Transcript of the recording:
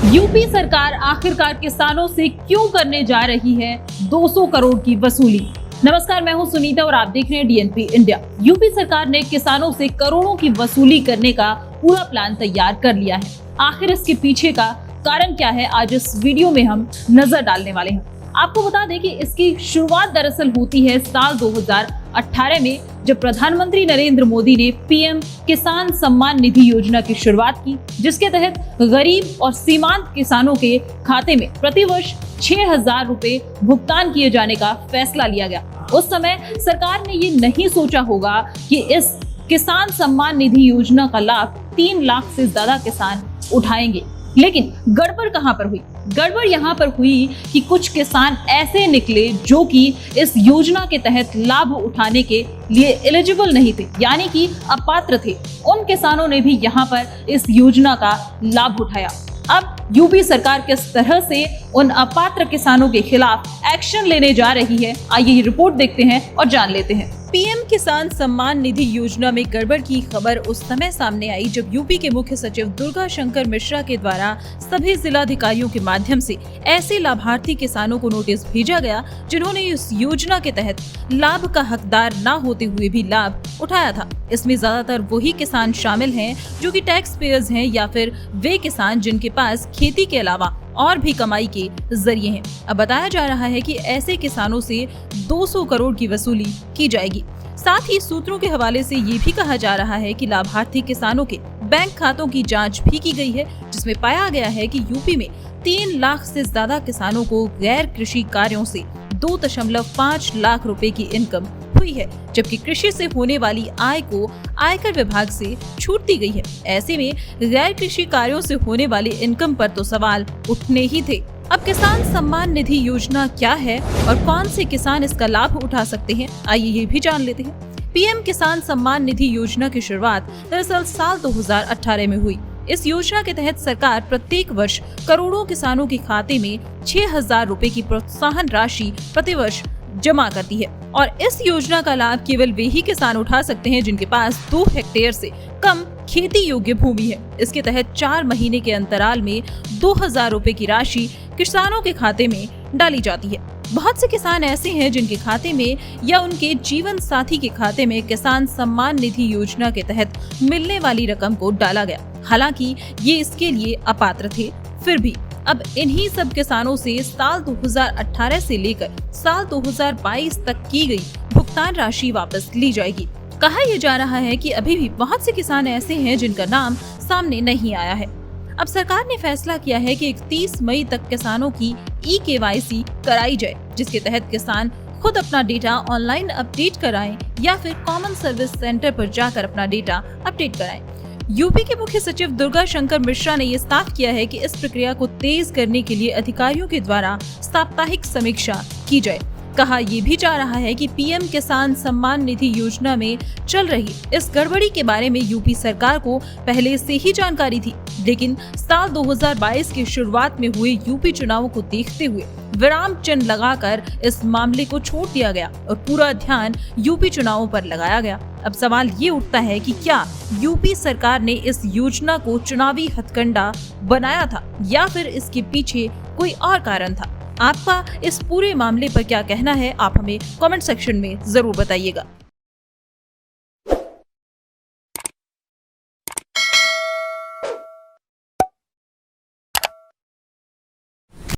UP सरकार आखिरकार किसानों से क्यों करने जा रही है 200 करोड़ की वसूली। नमस्कार, मैं हूं सुनीता और आप देख रहे हैं डीएनपी इंडिया। यूपी सरकार ने किसानों से करोड़ों की वसूली करने का पूरा प्लान तैयार कर लिया है। आखिर इसके पीछे का कारण क्या है, आज इस वीडियो में हम नजर डालने वाले हैं। आपको बता दें कि इसकी शुरुआत दरअसल होती है साल 2018 में, जब प्रधानमंत्री नरेंद्र मोदी ने पीएम किसान सम्मान निधि योजना की शुरुआत की, जिसके तहत गरीब और सीमांत किसानों के खाते में प्रतिवर्ष 6,000 रुपए भुगतान किए जाने का फैसला लिया गया। उस समय सरकार ने ये नहीं सोचा होगा कि इस किसान सम्मान निधि योजना का लाभ 3 लाख से ज्यादा किसान उठाएंगे। लेकिन गड़बड़ कहां पर हुई? गड़बड़ यहाँ पर हुई कि कुछ किसान ऐसे निकले जो कि इस योजना के तहत लाभ उठाने के लिए एलिजिबल नहीं थे, यानी कि अपात्र थे। उन किसानों ने भी यहाँ पर इस योजना का लाभ उठाया। अब यूपी सरकार किस तरह से उन अपात्र किसानों के खिलाफ एक्शन लेने जा रही है, आइए ये रिपोर्ट देखते हैं और जान लेते हैं। पीएम किसान सम्मान निधि योजना में गड़बड़ की खबर उस समय सामने आई जब यूपी के मुख्य सचिव दुर्गा शंकर मिश्रा के द्वारा सभी जिलाधिकारियों के माध्यम से ऐसे लाभार्थी किसानों को नोटिस भेजा गया जिन्होंने इस योजना के तहत लाभ का हकदार न होते हुए भी लाभ उठाया था। इसमें ज्यादातर वही किसान शामिल हैं जो कि टैक्स पेयर्स हैं या फिर वे किसान जिनके पास खेती के अलावा और भी कमाई के जरिए हैं। अब बताया जा रहा है कि ऐसे किसानों से 200 करोड़ की वसूली की जाएगी। साथ ही सूत्रों के हवाले से ये भी कहा जा रहा है कि लाभार्थी किसानों के बैंक खातों की जांच भी की गई है, जिसमें पाया गया है कि यूपी में 3 लाख से ज्यादा किसानों को गैर कृषि कार्यों से 2.5 लाख रुपए की इनकम हुई है, जबकि कृषि से होने वाली आय को आयकर विभाग से छूट दी गई है। ऐसे में गैर कृषि कार्यों से होने वाली इनकम पर तो सवाल उठने ही थे। अब किसान सम्मान निधि योजना क्या है और कौन से किसान इसका लाभ उठा सकते हैं, आइए ये भी जान लेते हैं। पीएम किसान सम्मान निधि योजना की शुरुआत दरअसल साल 2018 में हुई। इस योजना के तहत सरकार प्रत्येक वर्ष करोड़ों किसानों के खाते में 6,000 रुपए की प्रोत्साहन राशि प्रतिवर्ष जमा करती है और इस योजना का लाभ केवल वे ही किसान उठा सकते हैं जिनके पास 2 हेक्टेयर से कम खेती योग्य भूमि है। इसके तहत 4 महीने के अंतराल में 2,000 रुपए की राशि किसानों के खाते में डाली जाती है। बहुत से किसान ऐसे हैं जिनके खाते में या उनके जीवन साथी के खाते में किसान सम्मान निधि योजना के तहत मिलने वाली रकम को डाला गया। हालांकि ये इसके लिए अपात्र थे, फिर भी अब इन्हीं सब किसानों से साल 2018 से लेकर साल 2022 तक की गई भुगतान राशि वापस ली जाएगी। कहा यह जा रहा है कि अभी भी बहुत से किसान ऐसे हैं जिनका नाम सामने नहीं आया है। अब सरकार ने फैसला किया है कि 31 मई तक किसानों की eKYC कराई जाए, जिसके तहत किसान खुद अपना डेटा ऑनलाइन अपडेट कराएं या फिर कॉमन सर्विस सेंटर पर जाकर अपना डेटा अपडेट कराएं। यूपी के मुख्य सचिव दुर्गा शंकर मिश्रा ने ये साफ किया है कि इस प्रक्रिया को तेज करने के लिए अधिकारियों के द्वारा साप्ताहिक समीक्षा की जाए। कहा यह भी जा रहा है कि पीएम किसान सम्मान निधि योजना में चल रही इस गड़बड़ी के बारे में यूपी सरकार को पहले से ही जानकारी थी, लेकिन साल 2022 की शुरुआत में हुए यूपी चुनावों को देखते हुए विराम चिन्ह लगाकर इस मामले को छोड़ दिया गया और पूरा ध्यान यूपी चुनावों पर लगाया गया। अब सवाल ये उठता है कि क्या यूपी सरकार ने इस योजना को चुनावी हथकंडा बनाया था या फिर इसके पीछे कोई और कारण था? आपका इस पूरे मामले पर क्या कहना है, आप हमें कमेंट सेक्शन में जरूर बताइएगा।